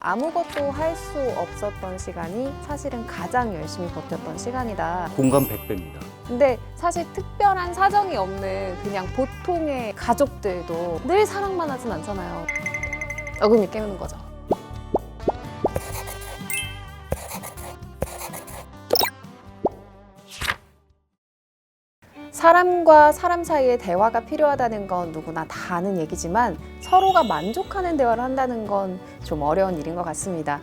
아무것도 할 수 없었던 시간이 사실은 가장 열심히 버텼던 시간이다. 공감 100배입니다. 근데 사실 특별한 사정이 없는 그냥 보통의 가족들도 늘 사랑만 하진 않잖아요. 어금니 깨무는 거죠. 사람과 사람 사이에 대화가 필요하다는 건 누구나 다 아는 얘기지만 서로가 만족하는 대화를 한다는 건 좀 어려운 일인 것 같습니다.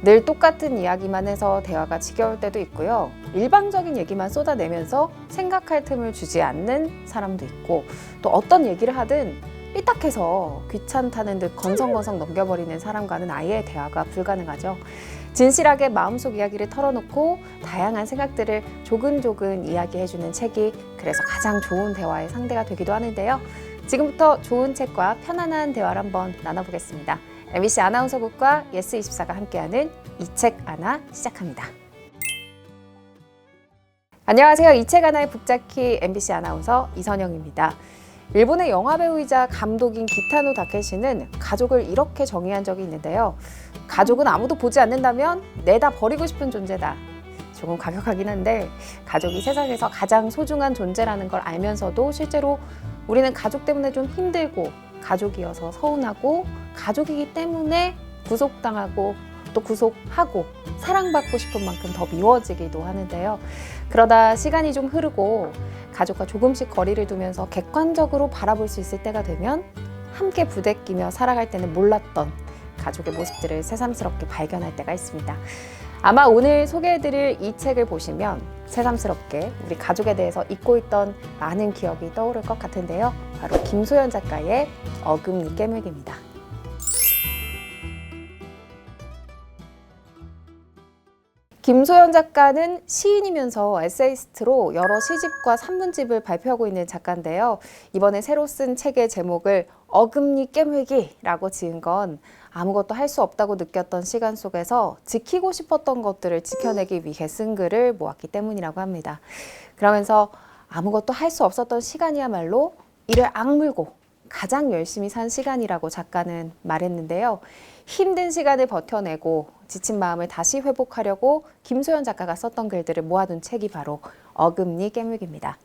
늘 똑같은 이야기만 해서 대화가 지겨울 때도 있고요. 일방적인 얘기만 쏟아내면서 생각할 틈을 주지 않는 사람도 있고, 또 어떤 얘기를 하든 삐딱해서 귀찮다는 듯 건성건성 넘겨버리는 사람과는 아예 대화가 불가능하죠. 진실하게 마음속 이야기를 털어놓고 다양한 생각들을 조근조근 이야기해주는 책이 그래서 가장 좋은 대화의 상대가 되기도 하는데요. 지금부터 좋은 책과 편안한 대화를 한번 나눠보겠습니다. MBC 아나운서국과 예스24가 함께하는 이 책 하나 시작합니다. 안녕하세요. 이 책 하나의 북자키 MBC 아나운서 이선영입니다. 일본의 영화배우이자 감독인 기타노 다케시는 가족을 이렇게 정의한 적이 있는데요. 가족은 아무도 보지 않는다면 내다 버리고 싶은 존재다. 조금 과격하긴 한데 가족이 세상에서 가장 소중한 존재라는 걸 알면서도 실제로 우리는 가족 때문에 좀 힘들고 가족이어서 서운하고 가족이기 때문에 구속당하고 또 구속하고 사랑받고 싶은 만큼 더 미워지기도 하는데요. 그러다 시간이 좀 흐르고 가족과 조금씩 거리를 두면서 객관적으로 바라볼 수 있을 때가 되면 함께 부대끼며 살아갈 때는 몰랐던 가족의 모습들을 새삼스럽게 발견할 때가 있습니다. 아마 오늘 소개해드릴 이 책을 보시면 새삼스럽게 우리 가족에 대해서 잊고 있던 많은 기억이 떠오를 것 같은데요. 바로 김소연 작가의 어금니 깨물기입니다. 김소연 작가는 시인이면서 에세이스트로 여러 시집과 산문집을 발표하고 있는 작가인데요. 이번에 새로 쓴 책의 제목을 어금니 깨물기라고 지은 건 아무것도 할 수 없다고 느꼈던 시간 속에서 지키고 싶었던 것들을 지켜내기 위해 쓴 글을 모았기 때문이라고 합니다. 그러면서 아무것도 할 수 없었던 시간이야말로 이를 악물고 가장 열심히 산 시간이라고 작가는 말했는데요. 힘든 시간을 버텨내고 지친 마음을 다시 회복하려고 김소연 작가가 썼던 글들을 모아둔 책이 바로 어금니 깨물기입니다.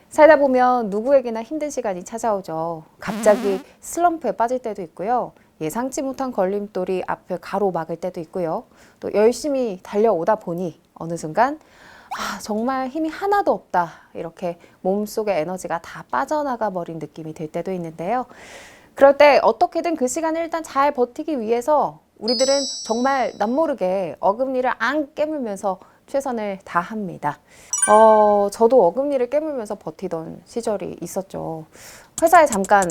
살다 보면 누구에게나 힘든 시간이 찾아오죠. 갑자기 슬럼프에 빠질 때도 있고요. 예상치 못한 걸림돌이 앞을 가로막을 때도 있고요. 또 열심히 달려오다 보니 어느 순간 정말 힘이 하나도 없다. 이렇게 몸속의 에너지가 다 빠져나가 버린 느낌이 들 때도 있는데요. 그럴 때 어떻게든 그 시간을 일단 잘 버티기 위해서 우리들은 정말 남모르게 어금니를 안 깨물면서 최선을 다합니다. 저도 어금니를 깨물면서 버티던 시절이 있었죠. 회사에 잠깐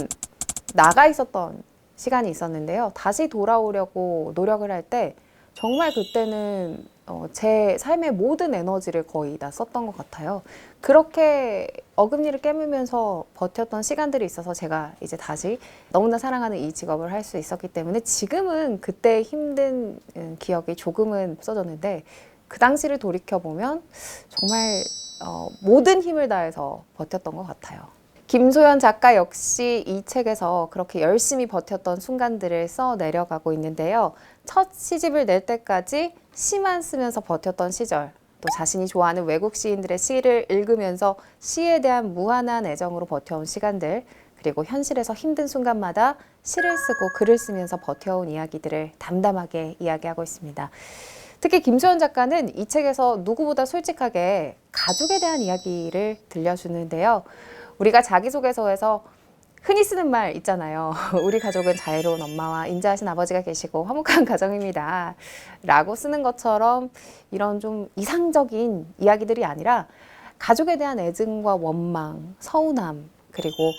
나가 있었던 시간이 있었는데요. 다시 돌아오려고 노력을 할 때 정말 그때는 제 삶의 모든 에너지를 거의 다 썼던 것 같아요. 그렇게 어금니를 깨물면서 버텼던 시간들이 있어서 제가 이제 다시 너무나 사랑하는 이 직업을 할 수 있었기 때문에 지금은 그때 힘든 기억이 조금은 없어졌는데 그 당시를 돌이켜보면 정말 모든 힘을 다해서 버텼던 것 같아요. 김소연 작가 역시 이 책에서 그렇게 열심히 버텼던 순간들을 써 내려가고 있는데요. 첫 시집을 낼 때까지 시만 쓰면서 버텼던 시절, 또 자신이 좋아하는 외국 시인들의 시를 읽으면서 시에 대한 무한한 애정으로 버텨온 시간들, 그리고 현실에서 힘든 순간마다 시를 쓰고 글을 쓰면서 버텨온 이야기들을 담담하게 이야기하고 있습니다. 특히 김소연 작가는 이 책에서 누구보다 솔직하게 가족에 대한 이야기를 들려주는데요. 우리가 자기소개서에서 흔히 쓰는 말 있잖아요. 우리 가족은 자애로운 엄마와 인자하신 아버지가 계시고 화목한 가정입니다. 라고 쓰는 것처럼 이런 좀 이상적인 이야기들이 아니라 가족에 대한 애증과 원망, 서운함, 그리고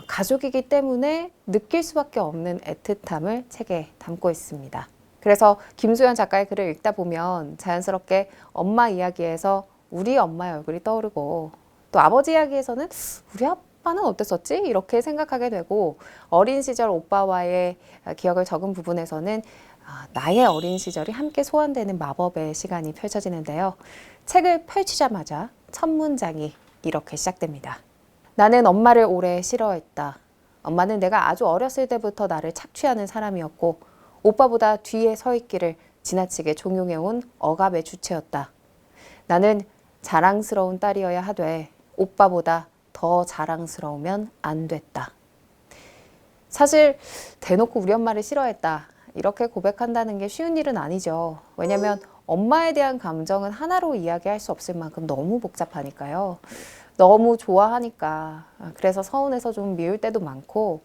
가족이기 때문에 느낄 수밖에 없는 애틋함을 책에 담고 있습니다. 그래서 김소연 작가의 글을 읽다 보면 자연스럽게 엄마 이야기에서 우리 엄마의 얼굴이 떠오르고 또 아버지 이야기에서는 우리 아빠는 어땠었지? 이렇게 생각하게 되고 어린 시절 오빠와의 기억을 적은 부분에서는 나의 어린 시절이 함께 소환되는 마법의 시간이 펼쳐지는데요. 책을 펼치자마자 첫 문장이 이렇게 시작됩니다. 나는 엄마를 오래 싫어했다. 엄마는 내가 아주 어렸을 때부터 나를 착취하는 사람이었고 오빠보다 뒤에 서 있기를 지나치게 종용해온 억압의 주체였다. 나는 자랑스러운 딸이어야 하되 오빠보다 더 자랑스러우면 안 됐다. 사실 대놓고 우리 엄마를 싫어했다, 이렇게 고백한다는 게 쉬운 일은 아니죠. 왜냐면 엄마에 대한 감정은 하나로 이야기할 수 없을 만큼 너무 복잡하니까요. 너무 좋아하니까. 그래서 서운해서 좀 미울 때도 많고,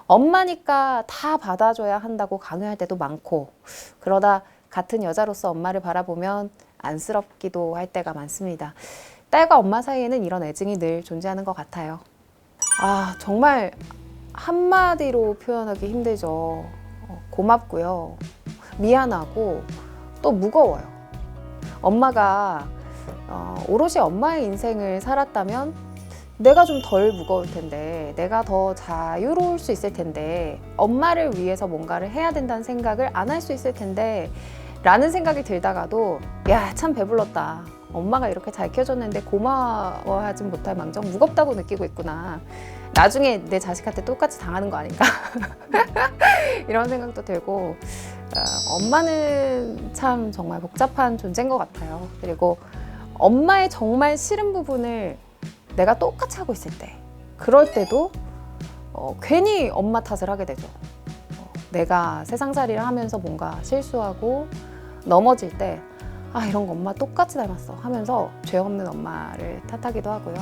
엄마니까 다 받아줘야 한다고 강요할 때도 많고, 그러다 같은 여자로서 엄마를 바라보면 안쓰럽기도 할 때가 많습니다. 딸과 엄마 사이에는 이런 애증이 늘 존재하는 것 같아요. 정말 한마디로 표현하기 힘들죠. 고맙고요, 미안하고 또 무거워요. 엄마가 오롯이 엄마의 인생을 살았다면 내가 좀 덜 무거울 텐데, 내가 더 자유로울 수 있을 텐데, 엄마를 위해서 뭔가를 해야 된다는 생각을 안 할 수 있을 텐데 라는 생각이 들다가도 야, 참 배불렀다, 엄마가 이렇게 잘 키워줬는데 고마워하진 못할 망정 무겁다고 느끼고 있구나, 나중에 내 자식한테 똑같이 당하는 거 아닌가 이런 생각도 들고, 엄마는 참 정말 복잡한 존재인 것 같아요. 그리고 엄마의 정말 싫은 부분을 내가 똑같이 하고 있을 때, 그럴 때도 괜히 엄마 탓을 하게 되죠. 내가 세상살이를 하면서 뭔가 실수하고 넘어질 때 이런 거 엄마 똑같이 닮았어 하면서 죄 없는 엄마를 탓하기도 하고요.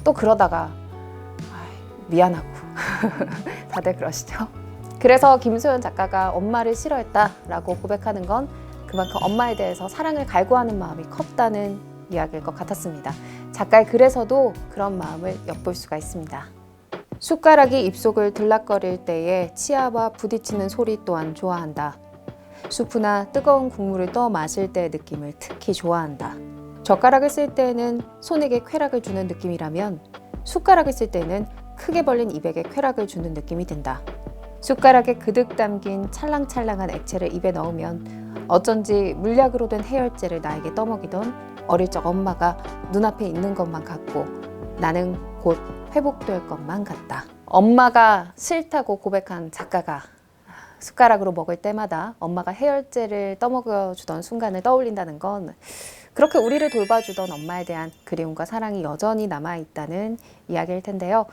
또 그러다가 미안하고 다들 그러시죠? 그래서 김소연 작가가 엄마를 싫어했다라고 고백하는 건 그만큼 엄마에 대해서 사랑을 갈구하는 마음이 컸다는 이야기일 것 같았습니다. 작가의 글에서도 그런 마음을 엿볼 수가 있습니다. 숟가락이 입속을 들락거릴 때에 치아와 부딪히는 소리 또한 좋아한다. 수프나 뜨거운 국물을 떠 마실 때의 느낌을 특히 좋아한다. 젓가락을 쓸 때에는 손에게 쾌락을 주는 느낌이라면 숟가락을 쓸 때는 크게 벌린 입에게 쾌락을 주는 느낌이 든다. 숟가락에 그득 담긴 찰랑찰랑한 액체를 입에 넣으면 어쩐지 물약으로 된 해열제를 나에게 떠먹이던 어릴 적 엄마가 눈앞에 있는 것만 같고 나는 곧 회복될 것만 같다. 엄마가 싫다고 고백한 작가가 숟가락으로 먹을 때마다 엄마가 해열제를 떠먹여주던 순간을 떠올린다는 건 그렇게 우리를 돌봐주던 엄마에 대한 그리움과 사랑이 여전히 남아있다는 이야기일 텐데요.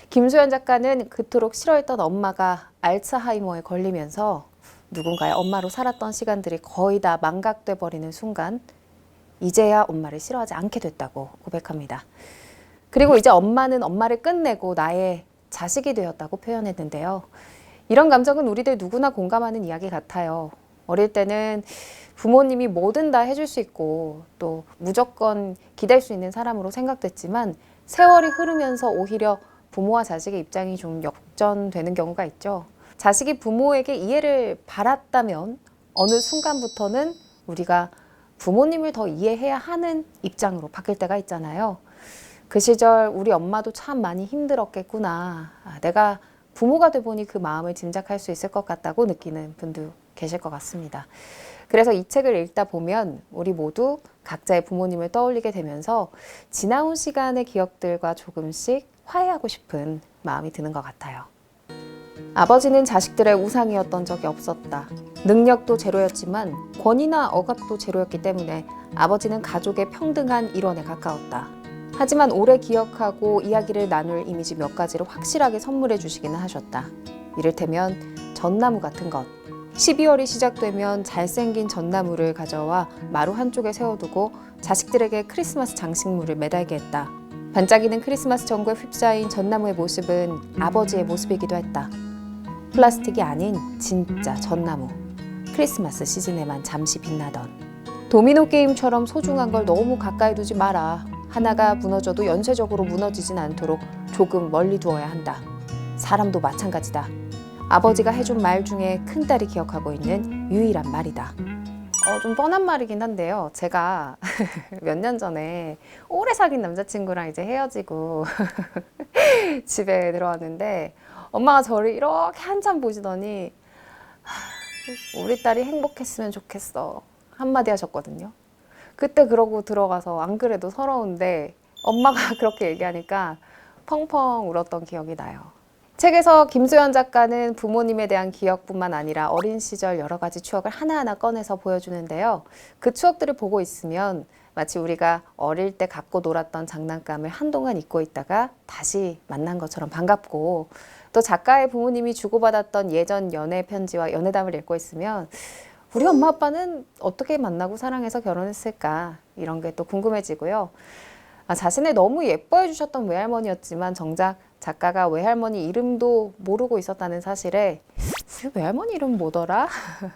김소연 작가는 그토록 싫어했던 엄마가 알츠하이머에 걸리면서 누군가의 엄마로 살았던 시간들이 거의 다 망각돼 버리는 순간 이제야 엄마를 싫어하지 않게 됐다고 고백합니다. 그리고 이제 엄마는 엄마를 끝내고 나의 자식이 되었다고 표현했는데요. 이런 감정은 우리들 누구나 공감하는 이야기 같아요. 어릴 때는 부모님이 뭐든 다 해줄 수 있고 또 무조건 기댈 수 있는 사람으로 생각됐지만 세월이 흐르면서 오히려 부모와 자식의 입장이 좀 역전되는 경우가 있죠. 자식이 부모에게 이해를 바랐다면 어느 순간부터는 우리가 부모님을 더 이해해야 하는 입장으로 바뀔 때가 있잖아요. 그 시절 우리 엄마도 참 많이 힘들었겠구나. 내가 부모가 돼 보니 그 마음을 짐작할 수 있을 것 같다고 느끼는 분도 계실 것 같습니다. 그래서 이 책을 읽다 보면 우리 모두 각자의 부모님을 떠올리게 되면서 지나온 시간의 기억들과 조금씩 화해하고 싶은 마음이 드는 것 같아요. 아버지는 자식들의 우상이었던 적이 없었다. 능력도 제로였지만 권위나 억압도 제로였기 때문에 아버지는 가족의 평등한 일원에 가까웠다. 하지만 오래 기억하고 이야기를 나눌 이미지 몇 가지를 확실하게 선물해 주시기는 하셨다. 이를테면 전나무 같은 것. 12월이 시작되면 잘생긴 전나무를 가져와 마루 한쪽에 세워두고 자식들에게 크리스마스 장식물을 매달게 했다. 반짝이는 크리스마스 전구에 휩싸인 전나무의 모습은 아버지의 모습이기도 했다. 플라스틱이 아닌 진짜 전나무. 크리스마스 시즌에만 잠시 빛나던. 도미노 게임처럼 소중한 걸 너무 가까이 두지 마라. 하나가 무너져도 연쇄적으로 무너지진 않도록 조금 멀리 두어야 한다. 사람도 마찬가지다. 아버지가 해준 말 중에 큰딸이 기억하고 있는 유일한 말이다. 좀 뻔한 말이긴 한데요. 제가 몇 년 전에 오래 사귄 남자친구랑 이제 헤어지고 집에 들어왔는데 엄마가 저를 이렇게 한참 보시더니 우리 딸이 행복했으면 좋겠어 한마디 하셨거든요. 그때 그러고 들어가서 안 그래도 서러운데 엄마가 그렇게 얘기하니까 펑펑 울었던 기억이 나요. 책에서 김소연 작가는 부모님에 대한 기억뿐만 아니라 어린 시절 여러 가지 추억을 하나하나 꺼내서 보여주는데요. 그 추억들을 보고 있으면 마치 우리가 어릴 때 갖고 놀았던 장난감을 한동안 잊고 있다가 다시 만난 것처럼 반갑고, 또 작가의 부모님이 주고받았던 예전 연애 편지와 연애담을 읽고 있으면 우리 엄마 아빠는 어떻게 만나고 사랑해서 결혼했을까, 이런 게 또 궁금해지고요. 자신을 너무 예뻐해 주셨던 외할머니였지만 정작 작가가 외할머니 이름도 모르고 있었다는 사실에 우리 외할머니 이름 뭐더라?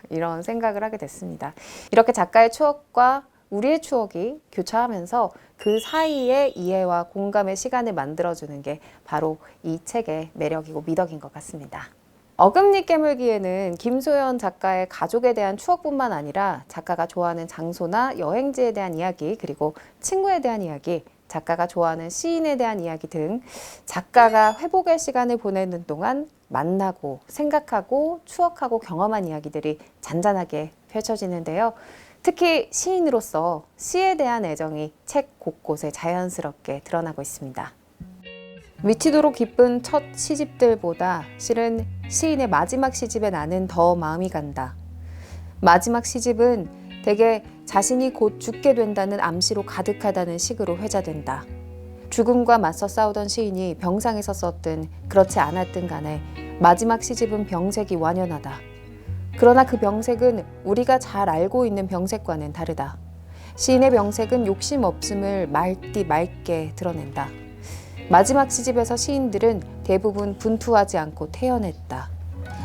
이런 생각을 하게 됐습니다. 이렇게 작가의 추억과 우리의 추억이 교차하면서 그 사이에 이해와 공감의 시간을 만들어주는 게 바로 이 책의 매력이고 미덕인 것 같습니다. 어금니 깨물기에는 김소연 작가의 가족에 대한 추억뿐만 아니라 작가가 좋아하는 장소나 여행지에 대한 이야기, 그리고 친구에 대한 이야기, 작가가 좋아하는 시인에 대한 이야기 등 작가가 회복의 시간을 보내는 동안 만나고 생각하고 추억하고 경험한 이야기들이 잔잔하게 펼쳐지는데요. 특히 시인으로서 시에 대한 애정이 책 곳곳에 자연스럽게 드러나고 있습니다. 미치도록 기쁜 첫 시집들보다 실은 시인의 마지막 시집에 나는 더 마음이 간다. 마지막 시집은 대개 자신이 곧 죽게 된다는 암시로 가득하다는 식으로 회자된다. 죽음과 맞서 싸우던 시인이 병상에서 썼든 그렇지 않았든 간에 마지막 시집은 병색이 완연하다. 그러나 그 병색은 우리가 잘 알고 있는 병색과는 다르다. 시인의 병색은 욕심 없음을 말띠 맑게 드러낸다. 마지막 시집에서 시인들은 대부분 분투하지 않고 태연했다.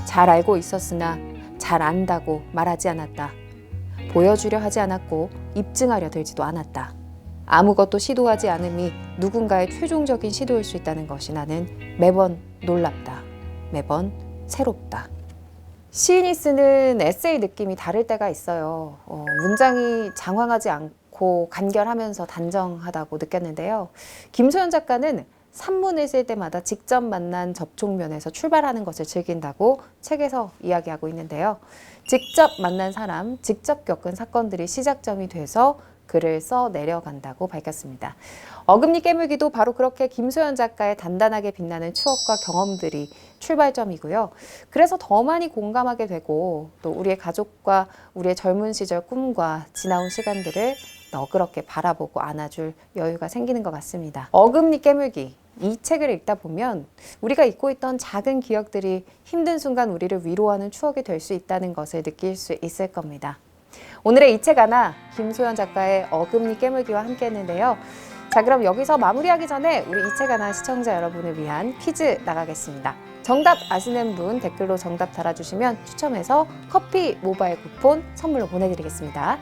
잘 알고 있었으나 잘 안다고 말하지 않았다. 보여주려 하지 않았고 입증하려 들지도 않았다. 아무것도 시도하지 않음이 누군가의 최종적인 시도일 수 있다는 것이 나는 매번 놀랍다. 매번 새롭다. 시인이 쓰는 에세이 느낌이 다를 때가 있어요. 문장이 장황하지 않고 간결하면서 단정하다고 느꼈는데요. 김소연 작가는 산문을 쓸 때마다 직접 만난 접촉면에서 출발하는 것을 즐긴다고 책에서 이야기하고 있는데요. 직접 만난 사람, 직접 겪은 사건들이 시작점이 돼서 글을 써 내려간다고 밝혔습니다. 어금니 깨물기도 바로 그렇게 김소연 작가의 단단하게 빛나는 추억과 경험들이 출발점이고요. 그래서 더 많이 공감하게 되고 또 우리의 가족과 우리의 젊은 시절 꿈과 지나온 시간들을 너그럽게 바라보고 안아줄 여유가 생기는 것 같습니다. 어금니 깨물기, 이 책을 읽다 보면 우리가 잊고 있던 작은 기억들이 힘든 순간 우리를 위로하는 추억이 될 수 있다는 것을 느낄 수 있을 겁니다. 오늘의 이 책 하나, 김소연 작가의 어금니 깨물기와 함께 했는데요. 자, 그럼 여기서 마무리하기 전에 우리 이 책 하나 시청자 여러분을 위한 퀴즈 나가겠습니다. 정답 아시는 분 댓글로 정답 달아주시면 추첨해서 커피 모바일 쿠폰 선물로 보내드리겠습니다.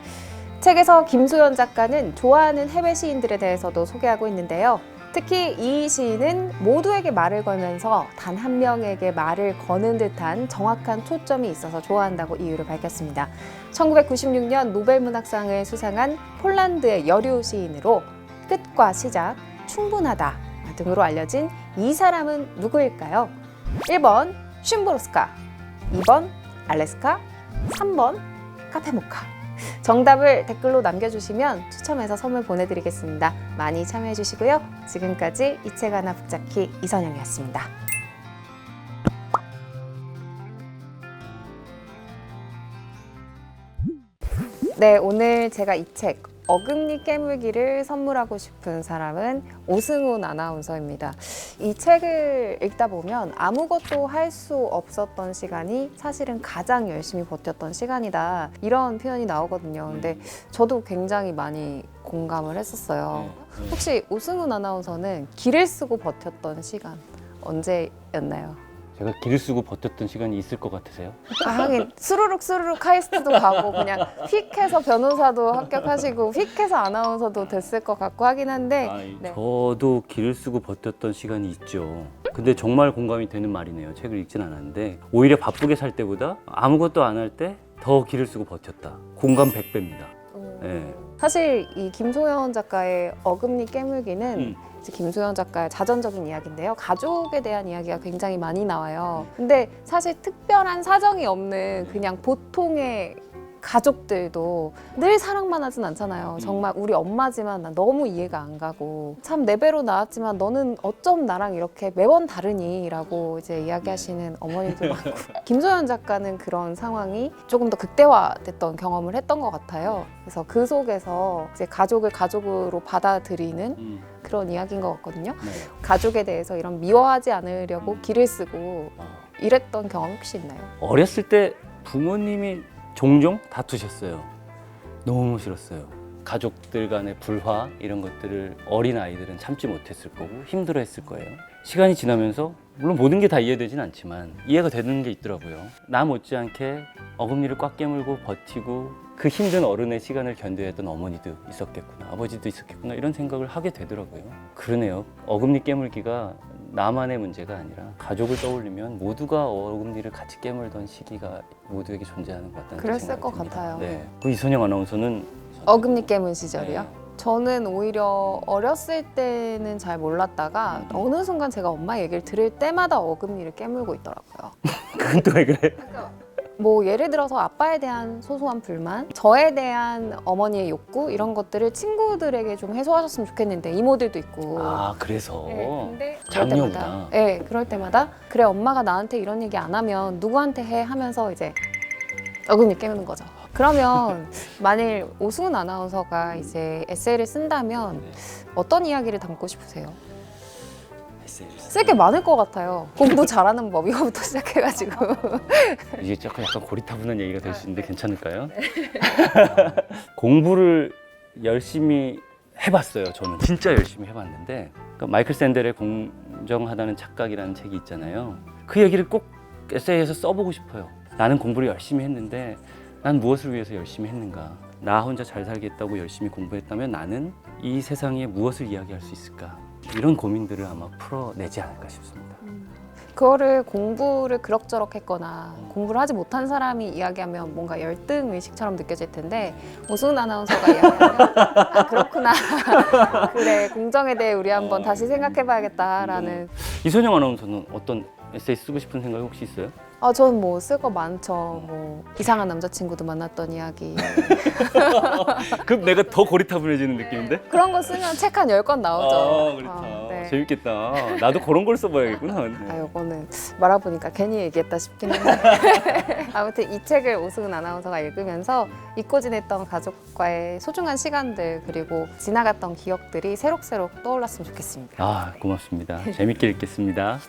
책에서 김소연 작가는 좋아하는 해외 시인들에 대해서도 소개하고 있는데요. 특히 이 시인은 모두에게 말을 걸면서 단 한 명에게 말을 거는 듯한 정확한 초점이 있어서 좋아한다고 이유를 밝혔습니다. 1996년 노벨문학상을 수상한 폴란드의 여류 시인으로 끝과 시작, 충분하다 등으로 알려진 이 사람은 누구일까요? 1번 쉼보로스카, 2번 알래스카, 3번 카페모카. 정답을 댓글로 남겨주시면 추첨해서 선물 보내드리겠습니다. 많이 참여해주시고요. 지금까지 이 책 하나 북잡기 이선영이었습니다. 네, 오늘 제가 이 책 어금니 깨물기를 선물하고 싶은 사람은 오승훈 아나운서입니다. 이 책을 읽다 보면 아무것도 할 수 없었던 시간이 사실은 가장 열심히 버텼던 시간이다, 이런 표현이 나오거든요. 근데 저도 굉장히 많이 공감을 했었어요. 혹시 오승훈 아나운서는 길을 쓰고 버텼던 시간 언제였나요? 제가 길을 쓰고 버텼던 시간이 있을 것 같으세요? 하긴 스르륵 카이스트도 가고 그냥 휙 해서 변호사도 합격하시고 휙 해서 아나운서도 됐을 것 같고 하긴 한데 네. 저도 길을 쓰고 버텼던 시간이 있죠. 근데 정말 공감이 되는 말이네요. 책을 읽진 않았는데 오히려 바쁘게 살 때보다 아무것도 안 할 때 더 길을 쓰고 버텼다. 공감 100배입니다. 네. 사실 이 김소연 작가의 어금니 깨물기는 김소연 작가의 자전적인 이야기인데요. 가족에 대한 이야기가 굉장히 많이 나와요. 근데 사실 특별한 사정이 없는 그냥 보통의 가족들도 늘 사랑만 하진 않잖아요. 정말 우리 엄마지만 난 너무 이해가 안 가고 참 내 배로 나왔지만 너는 어쩜 나랑 이렇게 매번 다르니? 라고 이제 이야기하시는 어머니들 많고 김소연 작가는 그런 상황이 조금 더 극대화됐던 경험을 했던 것 같아요. 그래서 그 속에서 이제 가족을 가족으로 받아들이는 그런 이야기인 것 같거든요. 네. 가족에 대해서 이런 미워하지 않으려고 기를 쓰고 이랬던 경험 혹시 있나요? 어렸을 때 부모님이 종종 다투셨어요. 너무 싫었어요. 가족들 간의 불화 이런 것들을 어린 아이들은 참지 못했을 거고 힘들어했을 거예요. 시간이 지나면서 물론 모든 게 다 이해되진 않지만 이해가 되는 게 있더라고요. 나 못지않게 어금니를 꽉 깨물고 버티고 그 힘든 어른의 시간을 견뎌야 했던 어머니도 있었겠구나, 아버지도 있었겠구나 이런 생각을 하게 되더라고요. 그러네요. 어금니 깨물기가 나만의 문제가 아니라 가족을 떠올리면 모두가 어금니를 같이 깨물던 시기가 모두에게 존재하는 것 같다는 그랬을 생각이 것 듭니다. 같아요. 네. 그 이선영 아나운서는 어금니 깨문 시절이요? 네. 저는 오히려 어렸을 때는 잘 몰랐다가 어느 순간 제가 엄마 얘기를 들을 때마다 어금니를 깨물고 있더라고요. 그건 또 왜 그래? 뭐 예를 들어서 아빠에 대한 소소한 불만, 저에 대한 어머니의 욕구 이런 것들을 친구들에게 좀 해소하셨으면 좋겠는데 이모들도 있고. 아 그래서 근데 그럴 장녀구나. 때마다, 그럴 때마다 그래 엄마가 나한테 이런 얘기 안 하면 누구한테 해 하면서 이제 어금니 깨무는 거죠. 그러면 만일 오승훈 아나운서가 이제 에세이를 쓴다면 어떤 이야기를 담고 싶으세요? 쓸 게 많을 것 같아요. 공부 잘하는 법 이거부터 시작해가지고. 이게 약간 고리타분한 얘기가 될 수 있는데 괜찮을까요? 공부를 열심히 해봤어요. 저는 진짜 열심히 해봤는데 그러니까 마이클 샌델의 공정하다는 착각이라는 책이 있잖아요. 그 얘기를 꼭 에세이에서 써보고 싶어요. 나는 공부를 열심히 했는데 난 무엇을 위해서 열심히 했는가? 나 혼자 잘 살겠다고 열심히 공부했다면 나는 이 세상에 무엇을 이야기할 수 있을까? 이런 고민들을 아마 풀어내지 않을까 싶습니다. 그거를 공부를 그럭저럭 했거나 공부를 하지 못한 사람이 이야기하면 뭔가 열등 의식처럼 느껴질 텐데 오승훈 아나운서가 이야기하면 아 그렇구나 그래 공정에 대해 우리 한번 다시 생각해봐야겠다라는. 이선영 아나운서는 어떤 에세이 쓰고 싶은 생각이 혹시 있어요? 아, 전 뭐 쓸 거 많죠. 뭐 이상한 남자친구도 만났던 이야기. 그럼 내가 더 고리타분해지는 느낌인데? 그런 거 쓰면 책 한 10권 나오죠. 아, 그렇다. 네. 재밌겠다. 나도 그런 걸 써봐야겠구나. 아, 요거는 말아보니까 괜히 얘기했다 싶긴 한데 아무튼 이 책을 오승훈 아나운서가 읽으면서 잊고 지냈던 가족과의 소중한 시간들 그리고 지나갔던 기억들이 새록새록 떠올랐으면 좋겠습니다. 아, 고맙습니다. 재밌게 읽겠습니다.